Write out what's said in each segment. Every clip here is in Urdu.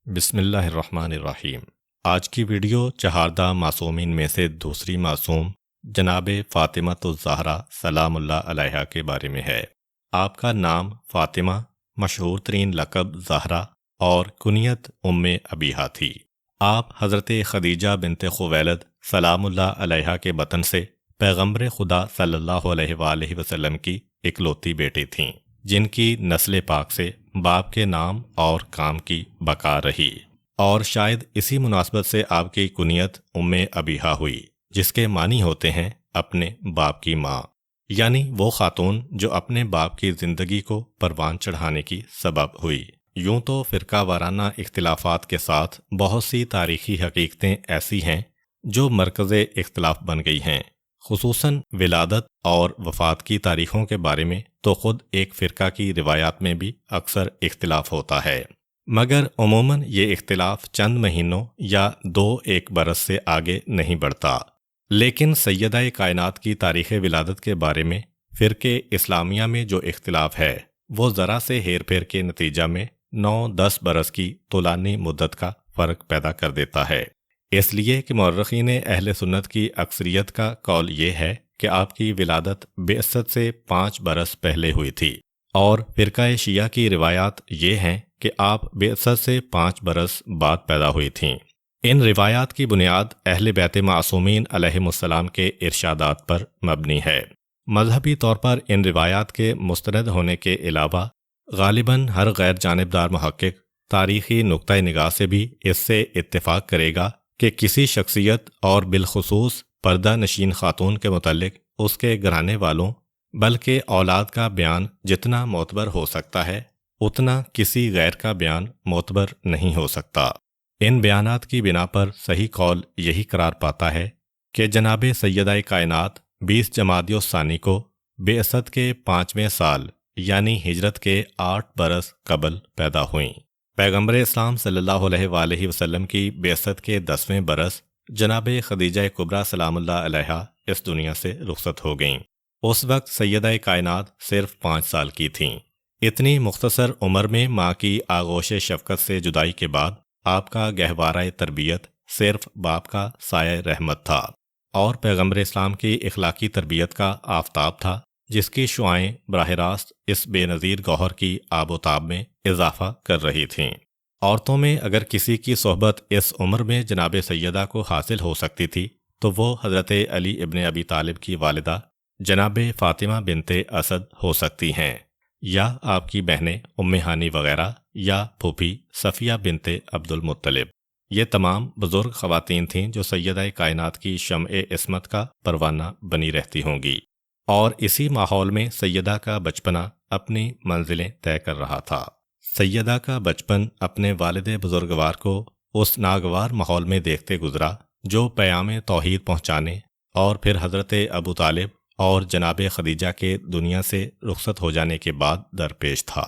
بسم اللہ الرحمن الرحیم۔ آج کی ویڈیو چہاردہ معصومین میں سے دوسری معصوم جناب فاطمۃ الزہرا سلام اللہ علیہا کے بارے میں ہے۔ آپ کا نام فاطمہ، مشہور ترین لقب زہرا اور کنیت ابیہا تھی۔ آپ حضرت خدیجہ بنت خویلد سلام اللہ علیہا کے بطن سے پیغمبر خدا صلی اللہ علیہ وآلہ وسلم کی اکلوتی بیٹی تھیں، جن کی نسل پاک سے باپ کے نام اور کام کی بقا رہی، اور شاید اسی مناسبت سے آپ کی کنیت ابیہا ہوئی، جس کے معنی ہوتے ہیں اپنے باپ کی ماں، یعنی وہ خاتون جو اپنے باپ کی زندگی کو پروان چڑھانے کی سبب ہوئی۔ یوں تو فرقہ وارانہ اختلافات کے ساتھ بہت سی تاریخی حقیقتیں ایسی ہیں جو مرکز اختلاف بن گئی ہیں، خصوصاً ولادت اور وفات کی تاریخوں کے بارے میں تو خود ایک فرقہ کی روایات میں بھی اکثر اختلاف ہوتا ہے، مگر عموماً یہ اختلاف چند مہینوں یا ایک برس سے آگے نہیں بڑھتا۔ لیکن سیدہ کائنات کی تاریخ ولادت کے بارے میں فرقے اسلامیہ میں جو اختلاف ہے وہ ذرا سے ہیر پھیر کے نتیجہ میں 9-10 برس کی طولانی مدت کا فرق پیدا کر دیتا ہے، اس لیے کہ مورخین اہل سنت کی اکثریت کا قول یہ ہے کہ آپ کی ولادت بعثت سے 5 برس پہلے ہوئی تھی، اور فرقہ شیعہ کی روایات یہ ہیں کہ آپ بعثت سے 5 برس بعد پیدا ہوئی تھیں۔ ان روایات کی بنیاد اہل بیت معصومین علیہم السلام کے ارشادات پر مبنی ہے۔ مذہبی طور پر ان روایات کے مستند ہونے کے علاوہ غالباً ہر غیر جانبدار محقق تاریخی نقطہ نگاہ سے بھی اس سے اتفاق کرے گا کہ کسی شخصیت اور بالخصوص پردہ نشین خاتون کے متعلق اس کے گھرانے والوں بلکہ اولاد کا بیان جتنا معتبر ہو سکتا ہے اتنا کسی غیر کا بیان معتبر نہیں ہو سکتا۔ ان بیانات کی بنا پر صحیح قول یہی قرار پاتا ہے کہ جناب سیدہ کائنات 20 جمادی الثانی کو بعثت کے 5ویں سال یعنی ہجرت کے 8 برس قبل پیدا ہوئیں۔ پیغمبر اسلام صلی اللہ علیہ وآلہ وسلم کی بعثت کے 10ویں برس جناب خدیجہ کبریٰ سلام اللہ علیہا اس دنیا سے رخصت ہو گئیں۔ اس وقت سیدہ کائنات صرف 5 سال کی تھیں۔ اتنی مختصر عمر میں ماں کی آغوش شفقت سے جدائی کے بعد آپ کا گہوارہ تربیت صرف باپ کا سایہ رحمت تھا، اور پیغمبر اسلام کی اخلاقی تربیت کا آفتاب تھا، جس کی شعاعیں براہ راست اس بے نظیر گوہر کی آب و تاب میں اضافہ کر رہی تھیں۔ عورتوں میں اگر کسی کی صحبت اس عمر میں جناب سیدہ کو حاصل ہو سکتی تھی تو وہ حضرت علی ابن ابی طالب کی والدہ جناب فاطمہ بنت اسد ہو سکتی ہیں، یا آپ کی بہنیں ہانی وغیرہ، یا پھوپھی صفیہ بنت عبد المطلب۔ یہ تمام بزرگ خواتین تھیں جو سیدہ کائنات کی شمع عصمت کا پروانہ بنی رہتی ہوں گی، اور اسی ماحول میں سیدہ کا بچپنا اپنی منزلیں طے کر رہا تھا۔ سیدہ کا بچپن اپنے والد بزرگوار کو اس ناگوار ماحول میں دیکھتے گزرا جو پیام توحید پہنچانے اور پھر حضرت ابو طالب اور جناب خدیجہ کے دنیا سے رخصت ہو جانے کے بعد درپیش تھا۔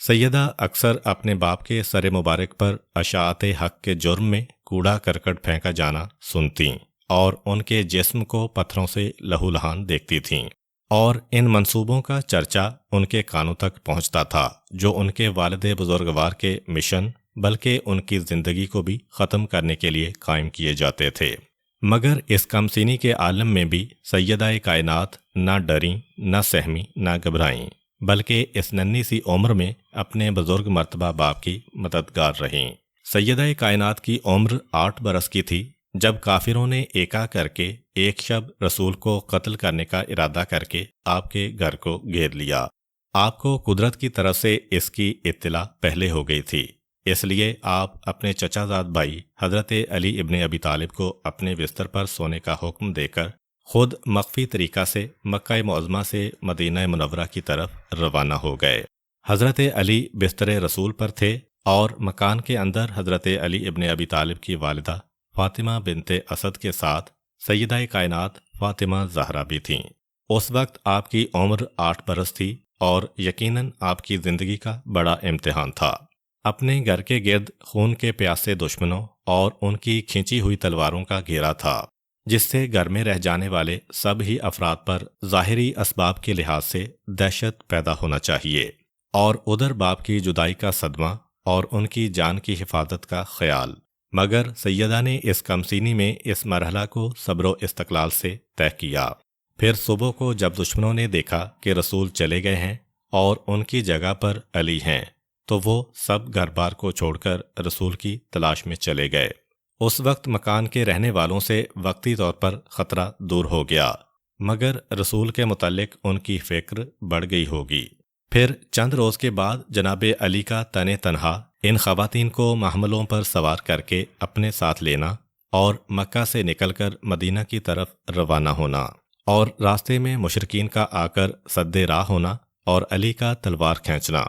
سیدہ اکثر اپنے باپ کے سر مبارک پر اشاعت حق کے جرم میں کوڑا کرکٹ پھینکا جانا سنتیں، اور ان کے جسم کو پتھروں سے لہولہان دیکھتی تھیں، اور ان منصوبوں کا چرچا ان کے کانوں تک پہنچتا تھا جو ان کے والد بزرگوار کے مشن بلکہ ان کی زندگی کو بھی ختم کرنے کے لیے قائم کیے جاتے تھے۔ مگر اس کم سینی کے عالم میں بھی سیدہ کائنات نہ ڈریں، نہ سہمیں، نہ گھبرائیں، بلکہ اس ننھی سی عمر میں اپنے بزرگ مرتبہ باپ کی مددگار رہیں۔ سیدہ کائنات کی عمر 8 برس کی تھی جب کافروں نے ایکا کر کے ایک شب رسول کو قتل کرنے کا ارادہ کر کے آپ کے گھر کو گھیر لیا۔ آپ کو قدرت کی طرف سے اس کی اطلاع پہلے ہو گئی تھی، اس لیے آپ اپنے چچا زاد بھائی حضرت علی ابن ابی طالب کو اپنے بستر پر سونے کا حکم دے کر خود مخفی طریقہ سے مکہ معظمہ سے مدینہ منورہ کی طرف روانہ ہو گئے۔ حضرت علی بستر رسول پر تھے، اور مکان کے اندر حضرت علی ابن ابی طالب کی والدہ فاطمہ بنت اسد کے ساتھ سیدہ کائنات فاطمہ زہرا بھی تھیں۔ اس وقت آپ کی عمر 8 برس تھی، اور یقیناً آپ کی زندگی کا بڑا امتحان تھا۔ اپنے گھر کے گرد خون کے پیاسے دشمنوں اور ان کی کھینچی ہوئی تلواروں کا گھیرا تھا، جس سے گھر میں رہ جانے والے سب ہی افراد پر ظاہری اسباب کے لحاظ سے دہشت پیدا ہونا چاہیے، اور ادھر باپ کی جدائی کا صدمہ اور ان کی جان کی حفاظت کا خیال، مگر سیدہ نے اس کمسینی میں اس مرحلہ کو صبر و استقلال سے طے کیا۔ پھر صبح کو جب دشمنوں نے دیکھا کہ رسول چلے گئے ہیں اور ان کی جگہ پر علی ہیں، تو وہ سب گھر بار کو چھوڑ کر رسول کی تلاش میں چلے گئے۔ اس وقت مکان کے رہنے والوں سے وقتی طور پر خطرہ دور ہو گیا، مگر رسول کے متعلق ان کی فکر بڑھ گئی ہوگی۔ پھر چند روز کے بعد جناب علی کا تن تنہا ان خواتین کو محملوں پر سوار کر کے اپنے ساتھ لینا اور مکہ سے نکل کر مدینہ کی طرف روانہ ہونا، اور راستے میں مشرکین کا آ کر سد راہ ہونا اور علی کا تلوار کھینچنا،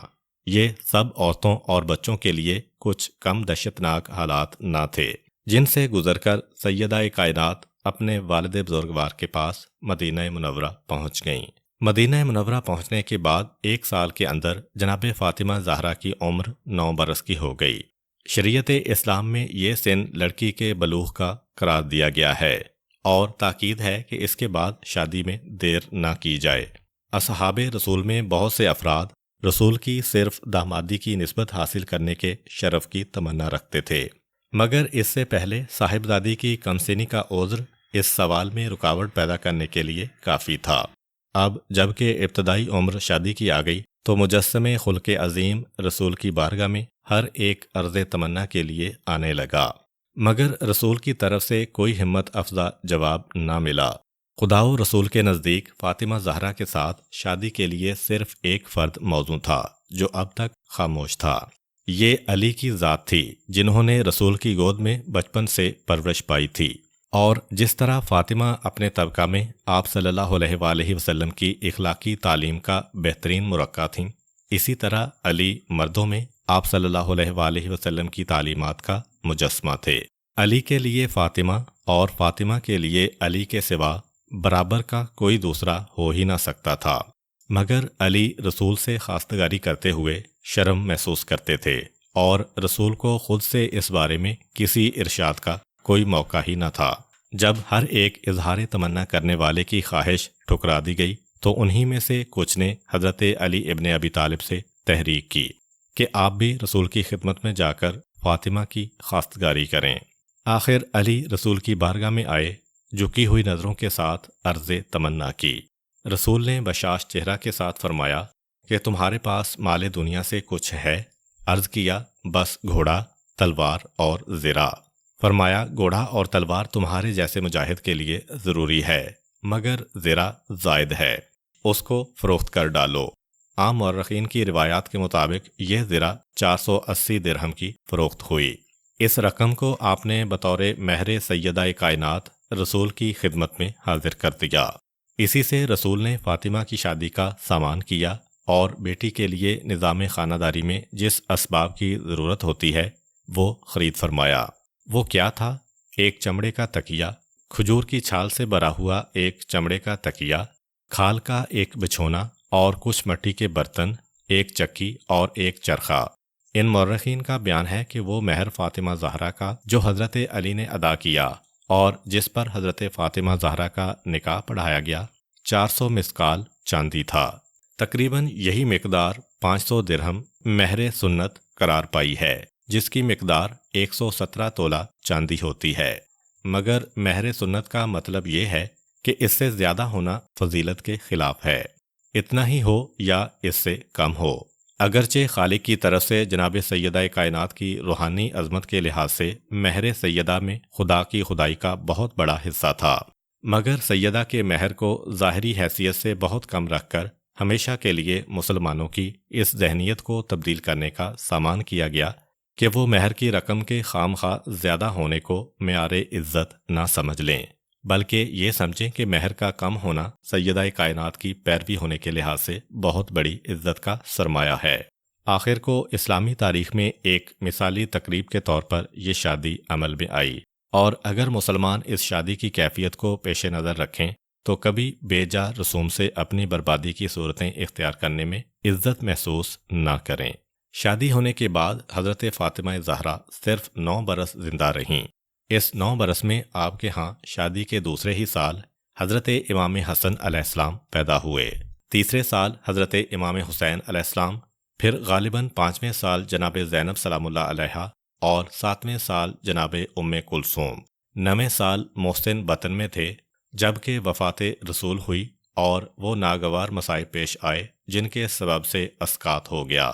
یہ سب عورتوں اور بچوں کے لیے کچھ کم دہشتناک حالات نہ تھے، جن سے گزر کر سیدہ کائنات اپنے والد بزرگوار کے پاس مدینہ منورہ پہنچ گئیں۔ مدینہ منورہ پہنچنے کے بعد 1 سال کے اندر جناب فاطمہ زہرا کی عمر 9 برس کی ہو گئی۔ شریعت اسلام میں یہ سن لڑکی کے بلوغ کا قرار دیا گیا ہے، اور تاکید ہے کہ اس کے بعد شادی میں دیر نہ کی جائے۔ اصحاب رسول میں بہت سے افراد رسول کی صرف دامادی کی نسبت حاصل کرنے کے شرف کی تمنا رکھتے تھے، مگر اس سے پہلے صاحبزادی کی کمسنی کا عذر اس سوال میں رکاوٹ پیدا کرنے کے لیے کافی تھا۔ اب جب کہ ابتدائی عمر شادی کی آ گئی تو مجسم خلق عظیم رسول کی بارگاہ میں ہر ایک عرض تمنا کے لیے آنے لگا، مگر رسول کی طرف سے کوئی ہمت افزا جواب نہ ملا۔ خدا و رسول کے نزدیک فاطمہ زہرا کے ساتھ شادی کے لیے صرف ایک فرد موزوں تھا جو اب تک خاموش تھا۔ یہ علی کی ذات تھی، جنہوں نے رسول کی گود میں بچپن سے پرورش پائی تھی، اور جس طرح فاطمہ اپنے طبقہ میں آپ صلی اللہ علیہ وآلہ وسلم کی اخلاقی تعلیم کا بہترین مرقع تھیں، اسی طرح علی مردوں میں آپ صلی اللہ علیہ وآلہ وسلم کی تعلیمات کا مجسمہ تھے۔ علی کے لیے فاطمہ اور فاطمہ کے لیے علی کے سوا برابر کا کوئی دوسرا ہو ہی نہ سکتا تھا، مگر علی رسول سے خواستگاری کرتے ہوئے شرم محسوس کرتے تھے، اور رسول کو خود سے اس بارے میں کسی ارشاد کا کوئی موقع ہی نہ تھا۔ جب ہر ایک اظہار تمنا کرنے والے کی خواہش ٹھکرا دی گئی تو انہی میں سے کچھ نے حضرت علی ابن ابی طالب سے تحریک کی کہ آپ بھی رسول کی خدمت میں جا کر فاطمہ کی خواستگاری کریں۔ آخر علی رسول کی بارگاہ میں آئے، جھکی ہوئی نظروں کے ساتھ عرض تمنا کی۔ رسول نے بشاش چہرہ کے ساتھ فرمایا کہ تمہارے پاس مال دنیا سے کچھ ہے؟ عرض کیا بس گھوڑا، تلوار اور زرہ۔ فرمایا گھوڑا اور تلوار تمہارے جیسے مجاہد کے لیے ضروری ہے، مگر زرہ زائد ہے، اس کو فروخت کر ڈالو۔ عام مورخین کی روایات کے مطابق یہ زرہ 480 درہم کی فروخت ہوئی۔ اس رقم کو آپ نے بطور مہر سیدہ کائنات رسول کی خدمت میں حاضر کر دیا۔ اسی سے رسول نے فاطمہ کی شادی کا سامان کیا، اور بیٹی کے لیے نظام خانہ داری میں جس اسباب کی ضرورت ہوتی ہے وہ خرید فرمایا۔ وہ کیا تھا؟ ایک چمڑے کا تکیہ، کھجور کی چھال سے بھرا ہوا ایک چمڑے کا تکیہ، کھال کا ایک بچھونا اور کچھ مٹی کے برتن، ایک چکی اور ایک چرخہ۔ ان مورخین کا بیان ہے کہ وہ مہر فاطمہ زہرا کا جو حضرت علی نے ادا کیا اور جس پر حضرت فاطمہ زہرا کا نکاح پڑھایا گیا، 400 مسقال چاندی تھا۔ تقریباً یہی مقدار 500 درہم مہر سنت قرار پائی ہے، جس کی مقدار 117 تولہ چاندی ہوتی ہے، مگر مہر سنت کا مطلب یہ ہے کہ اس سے زیادہ ہونا فضیلت کے خلاف ہے، اتنا ہی ہو یا اس سے کم ہو۔ اگرچہ خالق کی طرف سے جناب سیدہ کائنات کی روحانی عظمت کے لحاظ سے مہر سیدہ میں خدا کی خدائی کا بہت بڑا حصہ تھا، مگر سیدہ کے مہر کو ظاہری حیثیت سے بہت کم رکھ کر ہمیشہ کے لیے مسلمانوں کی اس ذہنیت کو تبدیل کرنے کا سامان کیا گیا کہ وہ مہر کی رقم کے خام خواہ زیادہ ہونے کو معیار عزت نہ سمجھ لیں، بلکہ یہ سمجھیں کہ مہر کا کم ہونا سیدہ کائنات کی پیروی ہونے کے لحاظ سے بہت بڑی عزت کا سرمایہ ہے۔ آخر کو اسلامی تاریخ میں ایک مثالی تقریب کے طور پر یہ شادی عمل میں آئی، اور اگر مسلمان اس شادی کی کیفیت کو پیش نظر رکھیں تو کبھی بے جا رسوم سے اپنی بربادی کی صورتیں اختیار کرنے میں عزت محسوس نہ کریں۔ شادی ہونے کے بعد حضرت فاطمہ زہرا صرف 9 برس زندہ رہیں۔ اس 9 برس میں آپ کے ہاں شادی کے دوسرے ہی سال حضرت امام حسن علیہ السلام پیدا ہوئے، تیسرے سال حضرت امام حسین علیہ السلام، پھر غالباً 5ویں سال جناب زینب سلام اللہ علیہا اور 7ویں سال جناب ام کلثوم، 9ویں سال محسن بطن میں تھے جبکہ وفات رسول ہوئی اور وہ ناگوار مسائب پیش آئے جن کے سبب سے اسقاط ہو گیا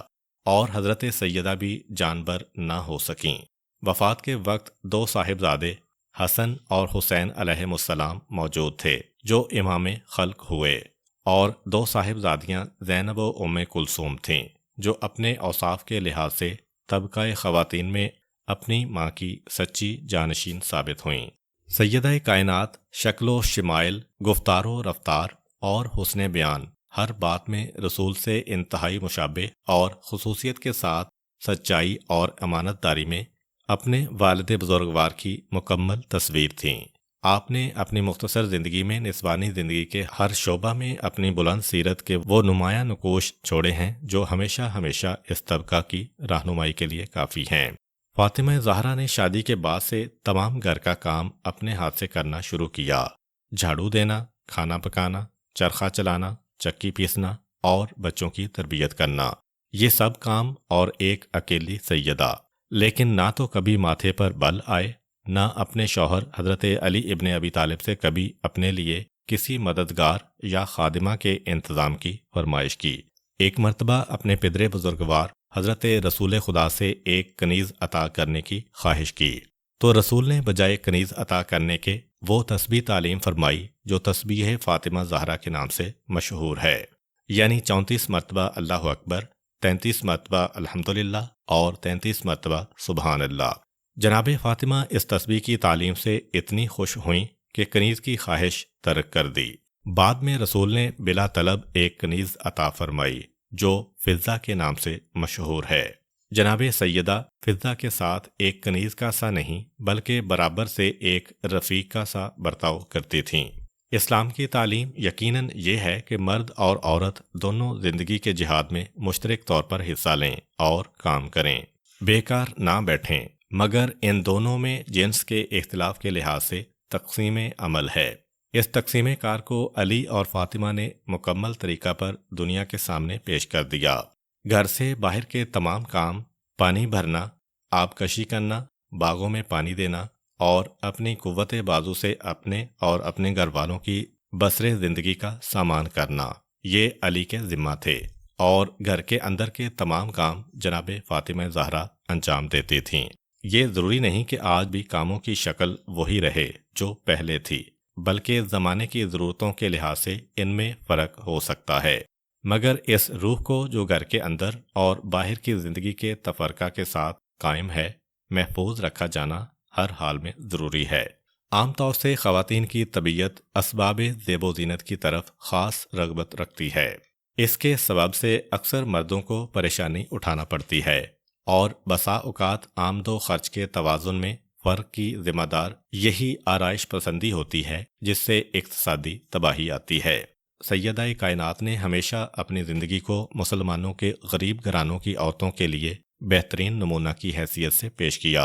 اور حضرت سیدہ بھی جانبر نہ ہو سکیں۔ وفات کے وقت 2 صاحبزادے حسن اور حسین علیہم السلام موجود تھے جو امام خلق ہوئے، اور 2 صاحبزادیاں زینب و ام کلثوم تھیں جو اپنے اوصاف کے لحاظ سے طبقہ خواتین میں اپنی ماں کی سچی جانشین ثابت ہوئیں۔ سیدہ کائنات شکل و شمائل، گفتار و رفتار اور حسن بیان ہر بات میں رسول سے انتہائی مشابہ اور خصوصیت کے ساتھ سچائی اور امانت داری میں اپنے والد بزرگوار کی مکمل تصویر تھیں۔ آپ نے اپنی مختصر زندگی میں نسوانی زندگی کے ہر شعبہ میں اپنی بلند سیرت کے وہ نمایاں نقوش چھوڑے ہیں جو ہمیشہ ہمیشہ اس طبقہ کی رہنمائی کے لیے کافی ہیں۔ فاطمہ زہرا نے شادی کے بعد سے تمام گھر کا کام اپنے ہاتھ سے کرنا شروع کیا، جھاڑو دینا، کھانا پکانا، چرخہ چلانا، چکی پیسنا اور بچوں کی تربیت کرنا، یہ سب کام اور ایک اکیلی سیدہ، لیکن نہ تو کبھی ماتھے پر بل آئے، نہ اپنے شوہر حضرت علی ابن ابی طالب سے کبھی اپنے لیے کسی مددگار یا خادمہ کے انتظام کی فرمائش کی۔ ایک مرتبہ اپنے پدر بزرگوار حضرت رسول خدا سے ایک کنیز عطا کرنے کی خواہش کی تو رسول نے بجائے کنیز عطا کرنے کے وہ تسبیح تعلیم فرمائی جو تسبیح فاطمہ زہرا کے نام سے مشہور ہے، یعنی 34 مرتبہ اللہ اکبر، 33 مرتبہ الحمدللہ اور 33 مرتبہ سبحان اللہ۔ جناب فاطمہ اس تسبیح کی تعلیم سے اتنی خوش ہوئیں کہ کنیز کی خواہش ترک کر دی۔ بعد میں رسول نے بلا طلب ایک کنیز عطا فرمائی جو فضہ کے نام سے مشہور ہے۔ جناب سیدہ فضہ کے ساتھ ایک کنیز کا سا نہیں بلکہ برابر سے ایک رفیق کا سا برتاؤ کرتی تھیں۔ اسلام کی تعلیم یقیناً یہ ہے کہ مرد اور عورت دونوں زندگی کے جہاد میں مشترک طور پر حصہ لیں اور کام کریں، بیکار نہ بیٹھیں، مگر ان دونوں میں جنس کے اختلاف کے لحاظ سے تقسیم عمل ہے۔ اس تقسیم کار کو علی اور فاطمہ نے مکمل طریقہ پر دنیا کے سامنے پیش کر دیا۔ گھر سے باہر کے تمام کام، پانی بھرنا، آب کشی کرنا، باغوں میں پانی دینا اور اپنی قوت بازو سے اپنے اور اپنے گھر والوں کی بسر زندگی کا سامان کرنا، یہ علی کے ذمہ تھے، اور گھر کے اندر کے تمام کام جناب فاطمہ زہرا انجام دیتی تھیں۔ یہ ضروری نہیں کہ آج بھی کاموں کی شکل وہی رہے جو پہلے تھی، بلکہ زمانے کی ضرورتوں کے لحاظ سے ان میں فرق ہو سکتا ہے، مگر اس روح کو جو گھر کے اندر اور باہر کی زندگی کے تفرقہ کے ساتھ قائم ہے، محفوظ رکھا جانا ہر حال میں ضروری ہے۔ عام طور سے خواتین کی طبیعت اسباب زیب و زینت کی طرف خاص رغبت رکھتی ہے، اس کے سبب سے اکثر مردوں کو پریشانی اٹھانا پڑتی ہے، اور بسا اوقات آمد و خرچ کے توازن میں فرق کی ذمہ دار یہی آرائش پسندی ہوتی ہے جس سے اقتصادی تباہی آتی ہے۔ سیدہ کائنات نے ہمیشہ اپنی زندگی کو مسلمانوں کے غریب گھرانوں کی عورتوں کے لیے بہترین نمونہ کی حیثیت سے پیش کیا،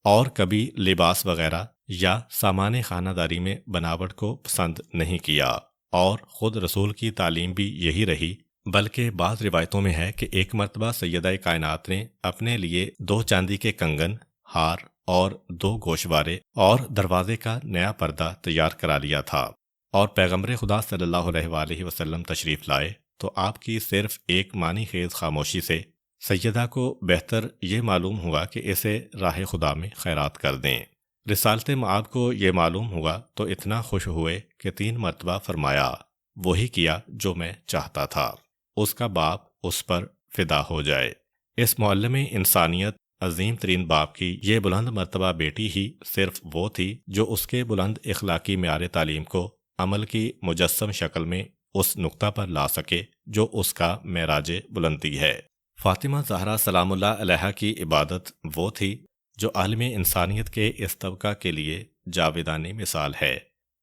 اور کبھی لباس وغیرہ یا سامان خانہ داری میں بناوٹ کو پسند نہیں کیا، اور خود رسول کی تعلیم بھی یہی رہی، بلکہ بعض روایتوں میں ہے کہ ایک مرتبہ سیدہ کائنات نے اپنے لیے 2 چاندی کے کنگن، ہار اور 2 گوشوارے اور دروازے کا نیا پردہ تیار کرا لیا تھا، اور پیغمبر خدا صلی اللہ علیہ وآلہ وسلم تشریف لائے تو آپ کی صرف ایک معنی خیز خاموشی سے سیدہ کو بہتر یہ معلوم ہوا کہ اسے راہ خدا میں خیرات کر دیں۔ رسالت مآب کو یہ معلوم ہوا تو اتنا خوش ہوئے کہ 3 مرتبہ فرمایا، وہی کیا جو میں چاہتا تھا، اس کا باپ اس پر فدا ہو جائے۔ اس معلم انسانیت عظیم ترین باپ کی یہ بلند مرتبہ بیٹی ہی صرف وہ تھی جو اس کے بلند اخلاقی معیار تعلیم کو عمل کی مجسم شکل میں اس نقطہ پر لا سکے جو اس کا معراج بلندی ہے۔ فاطمہ زہرا سلام اللہ علیہا کی عبادت وہ تھی جو عالم انسانیت کے اس طبقہ کے لیے جاویدانی مثال ہے۔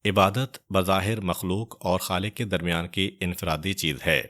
عبادت بظاہر مخلوق اور خالق کے درمیان کی انفرادی چیز ہے،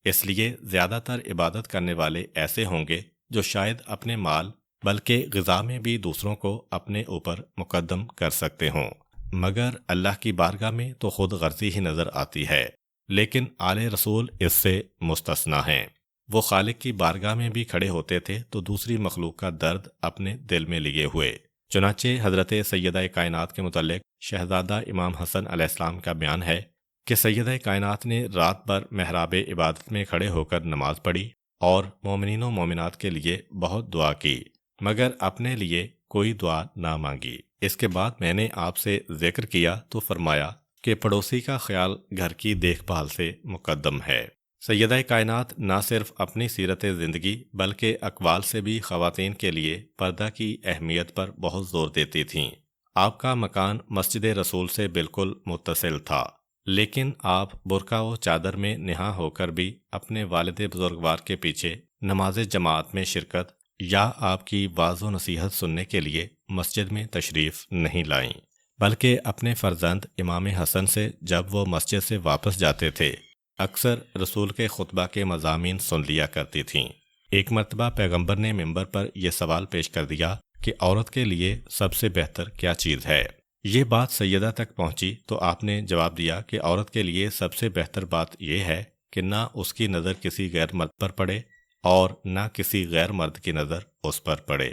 اس لیے زیادہ تر عبادت کرنے والے ایسے ہوں گے جو شاید اپنے مال بلکہ غذا میں بھی دوسروں کو اپنے اوپر مقدم کر سکتے ہوں، مگر اللہ کی بارگاہ میں تو خود غرضی ہی نظر آتی ہے، لیکن آل رسول اس سے مستثنیٰ ہیں۔ وہ خالق کی بارگاہ میں بھی کھڑے ہوتے تھے تو دوسری مخلوق کا درد اپنے دل میں لیے ہوئے۔ چنانچہ حضرت سیدہ کائنات کے متعلق شہزادہ امام حسن علیہ السلام کا بیان ہے کہ سیدہ کائنات نے رات بھر محراب عبادت میں کھڑے ہو کر نماز پڑھی اور مومنین و مومنات کے لیے بہت دعا کی، مگر اپنے لیے کوئی دعا نہ مانگی۔ اس کے بعد میں نے آپ سے ذکر کیا تو فرمایا کہ پڑوسی کا خیال گھر کی دیکھ بھال سے مقدم ہے۔ سیدہ کائنات نہ صرف اپنی سیرت زندگی بلکہ اقوال سے بھی خواتین کے لیے پردہ کی اہمیت پر بہت زور دیتی تھیں۔ آپ کا مکان مسجد رسول سے بالکل متصل تھا، لیکن آپ برقع و چادر میں نہا ہو کر بھی اپنے والد بزرگوار کے پیچھے نماز جماعت میں شرکت یا آپ کی واعظ و نصیحت سننے کے لیے مسجد میں تشریف نہیں لائیں، بلکہ اپنے فرزند امام حسن سے جب وہ مسجد سے واپس جاتے تھے اکثر رسول کے خطبہ کے مضامین سن لیا کرتی تھیں۔ ایک مرتبہ پیغمبر نے منبر پر یہ سوال پیش کر دیا کہ عورت کے لیے سب سے بہتر کیا چیز ہے؟ یہ بات سیدہ تک پہنچی تو آپ نے جواب دیا کہ عورت کے لیے سب سے بہتر بات یہ ہے کہ نہ اس کی نظر کسی غیر مرد پر پڑے اور نہ کسی غیر مرد کی نظر اس پر پڑے۔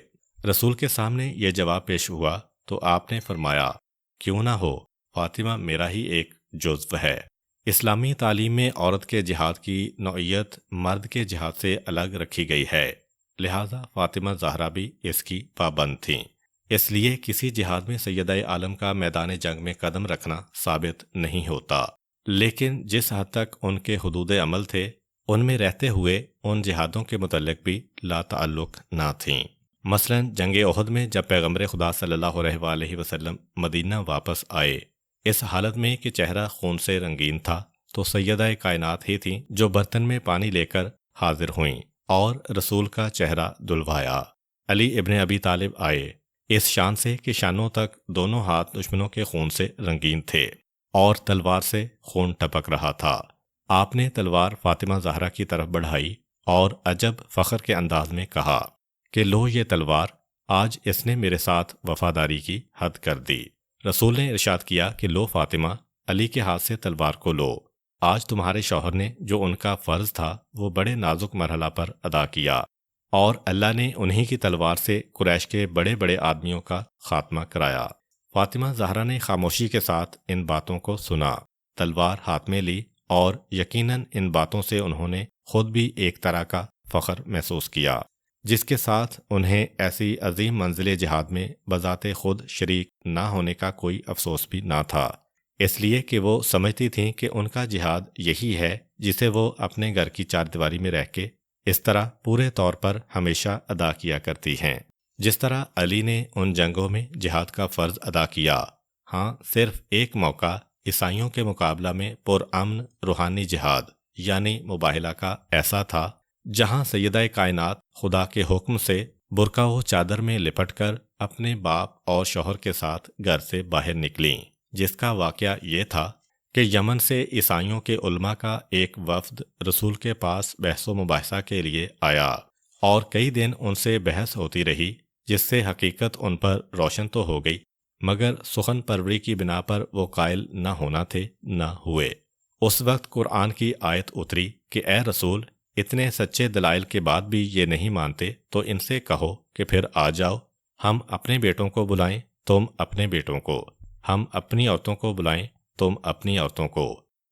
رسول کے سامنے یہ جواب پیش ہوا تو آپ نے فرمایا، کیوں نہ ہو، فاطمہ میرا ہی ایک جزو ہے۔ اسلامی تعلیم میں عورت کے جہاد کی نوعیت مرد کے جہاد سے الگ رکھی گئی ہے، لہذا فاطمہ زہرا بھی اس کی پابند تھیں۔ اس لیے کسی جہاد میں سیدہ عالم کا میدان جنگ میں قدم رکھنا ثابت نہیں ہوتا، لیکن جس حد تک ان کے حدود عمل تھے ان میں رہتے ہوئے ان جہادوں کے متعلق بھی لا تعلق نہ تھیں۔ مثلا جنگ احد میں جب پیغمبر خدا صلی اللہ علیہ وآلہ وسلم مدینہ واپس آئے اس حالت میں کہ چہرہ خون سے رنگین تھا تو سیدہ کائنات ہی تھیں جو برتن میں پانی لے کر حاضر ہوئیں اور رسول کا چہرہ دھلوایا۔ علی ابن ابی طالب آئے اس شان سے کہ شانوں تک دونوں ہاتھ دشمنوں کے خون سے رنگین تھے اور تلوار سے خون ٹپک رہا تھا۔ آپ نے تلوار فاطمہ زہرا کی طرف بڑھائی اور عجب فخر کے انداز میں کہا کہ لو یہ تلوار، آج اس نے میرے ساتھ وفاداری کی حد کر دی۔ رسول نے ارشاد کیا کہ لو فاطمہ، علی کے ہاتھ سے تلوار کو لو، آج تمہارے شوہر نے جو ان کا فرض تھا وہ بڑے نازک مرحلہ پر ادا کیا اور اللہ نے انہی کی تلوار سے قریش کے بڑے بڑے آدمیوں کا خاتمہ کرایا۔ فاطمہ زہرا نے خاموشی کے ساتھ ان باتوں کو سنا، تلوار ہاتھ میں لی اور یقیناً ان باتوں سے انہوں نے خود بھی ایک طرح کا فخر محسوس کیا، جس کے ساتھ انہیں ایسی عظیم منزل جہاد میں بذات خود شریک نہ ہونے کا کوئی افسوس بھی نہ تھا، اس لیے کہ وہ سمجھتی تھیں کہ ان کا جہاد یہی ہے جسے وہ اپنے گھر کی چار دیواری میں رہ کے اس طرح پورے طور پر ہمیشہ ادا کیا کرتی ہیں جس طرح علی نے ان جنگوں میں جہاد کا فرض ادا کیا۔ ہاں، صرف ایک موقع عیسائیوں کے مقابلہ میں پرامن روحانی جہاد یعنی مباہلہ کا ایسا تھا جہاں سیدہ کائنات خدا کے حکم سے برقع و چادر میں لپٹ کر اپنے باپ اور شوہر کے ساتھ گھر سے باہر نکلیں، جس کا واقعہ یہ تھا کہ یمن سے عیسائیوں کے علماء کا ایک وفد رسول کے پاس بحث و مباحثہ کے لیے آیا اور کئی دن ان سے بحث ہوتی رہی، جس سے حقیقت ان پر روشن تو ہو گئی مگر سخن پروری کی بنا پر وہ قائل نہ ہونا تھے نہ ہوئے۔ اس وقت قرآن کی آیت اتری کہ اے رسول، اتنے سچے دلائل کے بعد بھی یہ نہیں مانتے تو ان سے کہو کہ پھر آ جاؤ، ہم اپنے بیٹوں کو بلائیں، تم اپنے بیٹوں کو، ہم اپنی عورتوں کو بلائیں، تم اپنی عورتوں کو،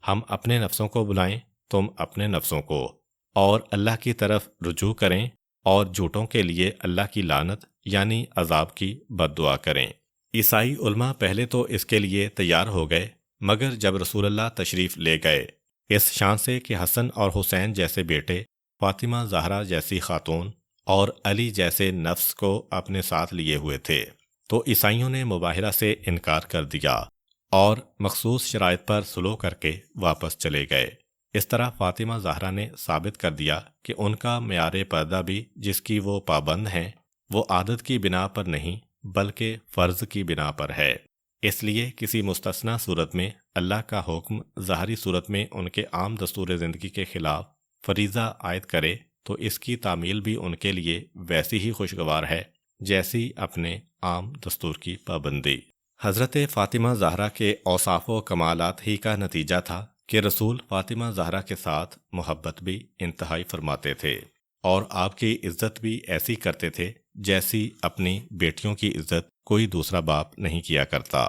ہم اپنے نفسوں کو بلائیں، تم اپنے نفسوں کو، اور اللہ کی طرف رجوع کریں اور جھوٹوں کے لیے اللہ کی لعنت یعنی عذاب کی بد دعا کریں۔ عیسائی علماء پہلے تو اس کے لیے تیار ہو گئے، مگر جب رسول اللہ تشریف لے گئے اس شان سے کہ حسن اور حسین جیسے بیٹے، فاطمہ زہرا جیسی خاتون اور علی جیسے نفس کو اپنے ساتھ لیے ہوئے تھے، تو عیسائیوں نے مباہلہ سے انکار کر دیا اور مخصوص شرائط پر سلو کر کے واپس چلے گئے۔ اس طرح فاطمہ زہرا نے ثابت کر دیا کہ ان کا معیار پردہ بھی جس کی وہ پابند ہیں وہ عادت کی بنا پر نہیں بلکہ فرض کی بنا پر ہے۔ اس لیے کسی مستثنیٰ صورت میں اللہ کا حکم ظاہری صورت میں ان کے عام دستور زندگی کے خلاف فریضہ عائد کرے تو اس کی تعمیل بھی ان کے لیے ویسی ہی خوشگوار ہے جیسی اپنے عام دستور کی پابندی۔ حضرت فاطمہ زہرا کے اوصاف و کمالات ہی کا نتیجہ تھا کہ رسول فاطمہ زہرا کے ساتھ محبت بھی انتہائی فرماتے تھے اور آپ کی عزت بھی ایسی کرتے تھے جیسی اپنی بیٹیوں کی عزت کوئی دوسرا باپ نہیں کیا کرتا۔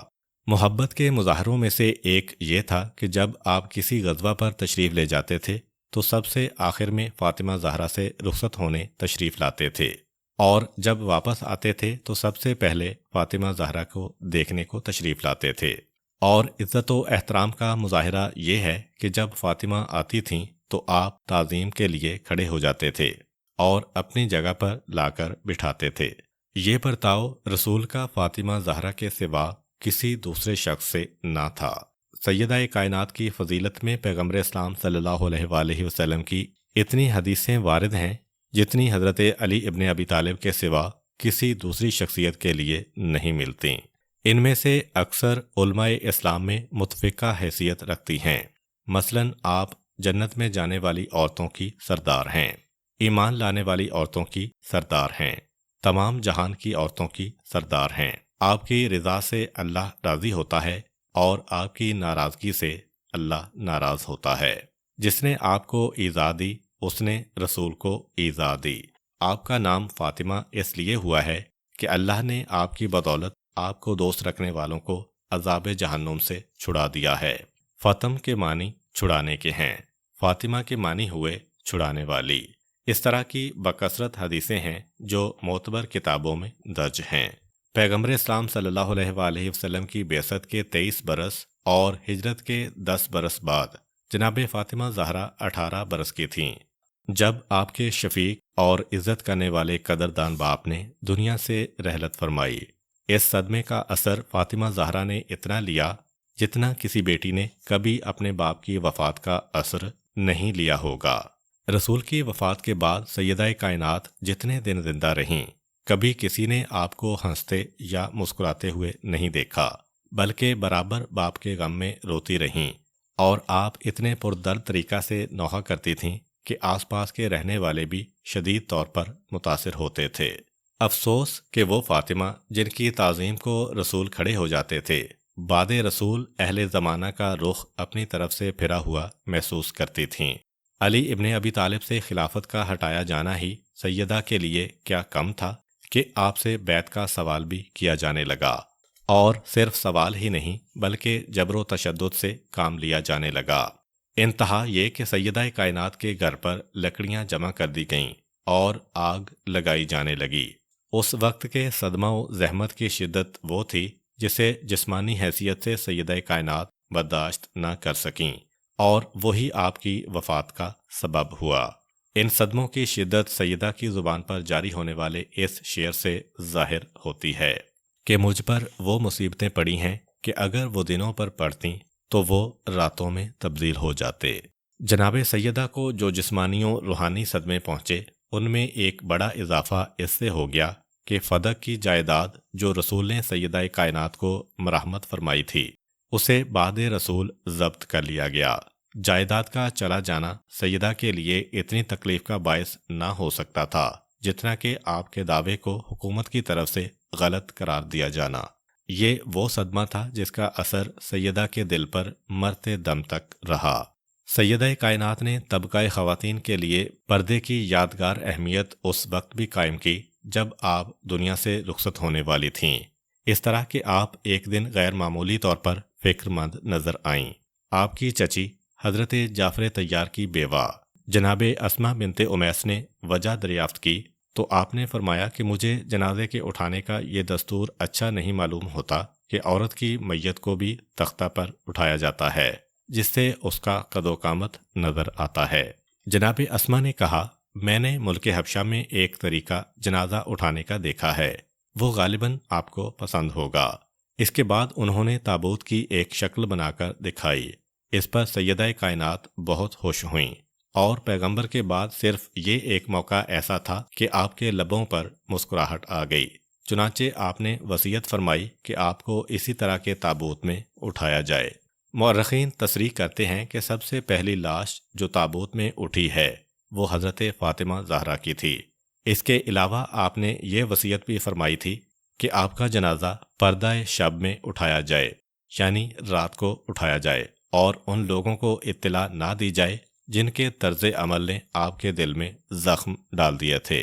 محبت کے مظاہروں میں سے ایک یہ تھا کہ جب آپ کسی غزوہ پر تشریف لے جاتے تھے تو سب سے آخر میں فاطمہ زہرا سے رخصت ہونے تشریف لاتے تھے، اور جب واپس آتے تھے تو سب سے پہلے فاطمہ زہرا کو دیکھنے کو تشریف لاتے تھے۔ اور عزت و احترام کا مظاہرہ یہ ہے کہ جب فاطمہ آتی تھیں تو آپ تعظیم کے لیے کھڑے ہو جاتے تھے اور اپنی جگہ پر لا کر بٹھاتے تھے۔ یہ برتاؤ رسول کا فاطمہ زہرا کے سوا کسی دوسرے شخص سے نہ تھا۔ سیدہ کائنات کی فضیلت میں پیغمبر اسلام صلی اللہ علیہ وآلہ وسلم کی اتنی حدیثیں وارد ہیں جتنی حضرت علی ابن ابی طالب کے سوا کسی دوسری شخصیت کے لیے نہیں ملتی۔ ان میں سے اکثر علماء اسلام میں متفقہ حیثیت رکھتی ہیں۔ مثلاً آپ جنت میں جانے والی عورتوں کی سردار ہیں، ایمان لانے والی عورتوں کی سردار ہیں، تمام جہان کی عورتوں کی سردار ہیں۔ آپ کی رضا سے اللہ راضی ہوتا ہے اور آپ کی ناراضگی سے اللہ ناراض ہوتا ہے۔ جس نے آپ کو ایذا دی اس نے رسول کو ایذا دی۔ آپ کا نام فاطمہ اس لیے ہوا ہے کہ اللہ نے آپ کی بدولت آپ کو دوست رکھنے والوں کو عذاب جہنم سے چھڑا دیا ہے۔ فاطم کے معنی چھڑانے کے ہیں، فاطمہ کے معنی ہوئے چھڑانے والی۔ اس طرح کی بکثرت حدیثیں ہیں جو معتبر کتابوں میں درج ہیں۔ پیغمبر اسلام صلی اللہ علیہ وآلہ وسلم کی بعثت کے 23 برس اور ہجرت کے 10 برس بعد جناب فاطمہ زہرا 18 برس کی تھیں جب آپ کے شفیق اور عزت کرنے والے قدردان باپ نے دنیا سے رحلت فرمائی۔ اس صدمے کا اثر فاطمہ زہرا نے اتنا لیا جتنا کسی بیٹی نے کبھی اپنے باپ کی وفات کا اثر نہیں لیا ہوگا۔ رسول کی وفات کے بعد سیدہ کائنات جتنے دن زندہ رہیں، کبھی کسی نے آپ کو ہنستے یا مسکراتے ہوئے نہیں دیکھا، بلکہ برابر باپ کے غم میں روتی رہیں، اور آپ اتنے پردرد طریقہ سے نوحہ کرتی تھیں کہ آس پاس کے رہنے والے بھی شدید طور پر متاثر ہوتے تھے۔ افسوس کہ وہ فاطمہ جن کی تعظیم کو رسول کھڑے ہو جاتے تھے، بعد رسول اہل زمانہ کا رخ اپنی طرف سے پھرا ہوا محسوس کرتی تھیں۔ علی ابن ابی طالب سے خلافت کا ہٹایا جانا ہی سیدہ کے لیے کیا کم تھا کہ آپ سے بیعت کا سوال بھی کیا جانے لگا، اور صرف سوال ہی نہیں بلکہ جبر و تشدد سے کام لیا جانے لگا۔ انتہا یہ کہ سیدہ کائنات کے گھر پر لکڑیاں جمع کر دی گئیں اور آگ لگائی جانے لگی۔ اس وقت کے صدمہ و زحمت کی شدت وہ تھی جسے جسمانی حیثیت سے سیدہ کائنات برداشت نہ کر سکیں، اور وہی آپ کی وفات کا سبب ہوا۔ ان صدموں کی شدت سیدہ کی زبان پر جاری ہونے والے اس شعر سے ظاہر ہوتی ہے کہ مجھ پر وہ مصیبتیں پڑی ہیں کہ اگر وہ دنوں پر پڑتیں تو وہ راتوں میں تبدیل ہو جاتے۔ جناب سیدہ کو جو جسمانی و روحانی صدمے پہنچے ان میں ایک بڑا اضافہ اس سے ہو گیا کہ فدق کی جائیداد جو رسول نے سیدہ کائنات کو مرحمت فرمائی تھی اسے بعد رسول ضبط کر لیا گیا۔ جائیداد کا چلا جانا سیدہ کے لیے اتنی تکلیف کا باعث نہ ہو سکتا تھا جتنا کہ آپ کے دعوے کو حکومت کی طرف سے غلط قرار دیا جانا۔ یہ وہ صدمہ تھا جس کا اثر سیدہ کے دل پر مرتے دم تک رہا۔ سیدہ کائنات نے طبقہ خواتین کے لیے پردے کی یادگار اہمیت اس وقت بھی قائم کی جب آپ دنیا سے رخصت ہونے والی تھیں، اس طرح کہ آپ ایک دن غیر معمولی طور پر فکر مند نظر آئیں۔ آپ کی چچی حضرت جعفر طیار کی بیوہ جناب اسماء بنت امیس نے وجہ دریافت کی تو آپ نے فرمایا کہ مجھے جنازے کے اٹھانے کا یہ دستور اچھا نہیں معلوم ہوتا کہ عورت کی میت کو بھی تختہ پر اٹھایا جاتا ہے جس سے اس کا قد و قامت نظر آتا ہے۔ جناب اسماء نے کہا، میں نے ملک حبشہ میں ایک طریقہ جنازہ اٹھانے کا دیکھا ہے، وہ غالباً آپ کو پسند ہوگا۔ اس کے بعد انہوں نے تابوت کی ایک شکل بنا کر دکھائی۔ اس پر سیدہ کائنات بہت خوش ہوئیں، اور پیغمبر کے بعد صرف یہ ایک موقع ایسا تھا کہ آپ کے لبوں پر مسکراہٹ آ گئی۔ چنانچہ آپ نے وصیت فرمائی کہ آپ کو اسی طرح کے تابوت میں اٹھایا جائے۔ مورخین تصریح کرتے ہیں کہ سب سے پہلی لاش جو تابوت میں اٹھی ہے وہ حضرت فاطمہ زہرا کی تھی۔ اس کے علاوہ آپ نے یہ وصیت بھی فرمائی تھی کہ آپ کا جنازہ پردہ شب میں اٹھایا جائے، یعنی رات کو اٹھایا جائے، اور ان لوگوں کو اطلاع نہ دی جائے جن کے طرز عمل نے آپ کے دل میں زخم ڈال دیے تھے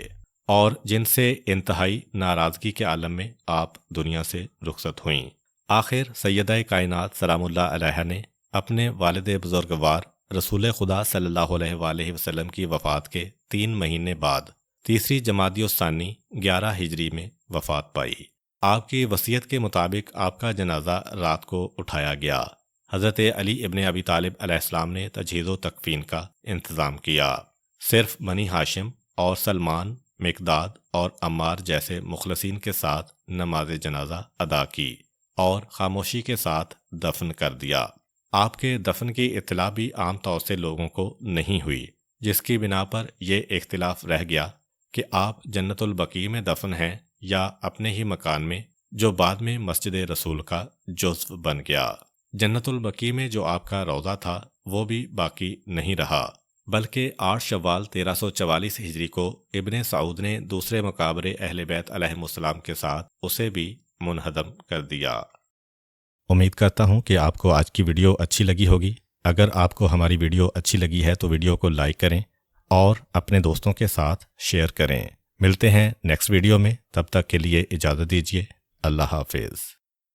اور جن سے انتہائی ناراضگی کے عالم میں آپ دنیا سے رخصت ہوئیں۔ آخر سیدہ کائنات سلام اللہ علیہا نے اپنے والد بزرگوار رسول خدا صلی اللہ علیہ وآلہ وسلم کی وفات کے 3 مہینے بعد 3 جمادی الثانی 11 ہجری میں وفات پائی۔ آپ کی وصیت کے مطابق آپ کا جنازہ رات کو اٹھایا گیا۔ حضرت علی ابن ابی طالب علیہ السلام نے تجہیز و تکفین کا انتظام کیا۔ صرف بنی ہاشم اور سلمان، مقداد اور عمار جیسے مخلصین کے ساتھ نماز جنازہ ادا کی اور خاموشی کے ساتھ دفن کر دیا۔ آپ کے دفن کی اطلاع بھی عام طور سے لوگوں کو نہیں ہوئی، جس کی بنا پر یہ اختلاف رہ گیا کہ آپ جنت البقیع میں دفن ہیں یا اپنے ہی مکان میں، جو بعد میں مسجد رسول کا جزو بن گیا۔ جنت البقیع میں جو آپ کا روضہ تھا وہ بھی باقی نہیں رہا، بلکہ 8 شوال 1344 ہجری کو ابن سعود نے دوسرے مقابر اہل بیت علیہم السلام کے ساتھ اسے بھی منہدم کر دیا۔ امید کرتا ہوں کہ آپ کو آج کی ویڈیو اچھی لگی ہوگی۔ اگر آپ کو ہماری ویڈیو اچھی لگی ہے تو ویڈیو کو لائک کریں اور اپنے دوستوں کے ساتھ شیئر کریں۔ ملتے ہیں نیکسٹ ویڈیو میں، تب تک کے لیے اجازت دیجیے۔ اللہ حافظ۔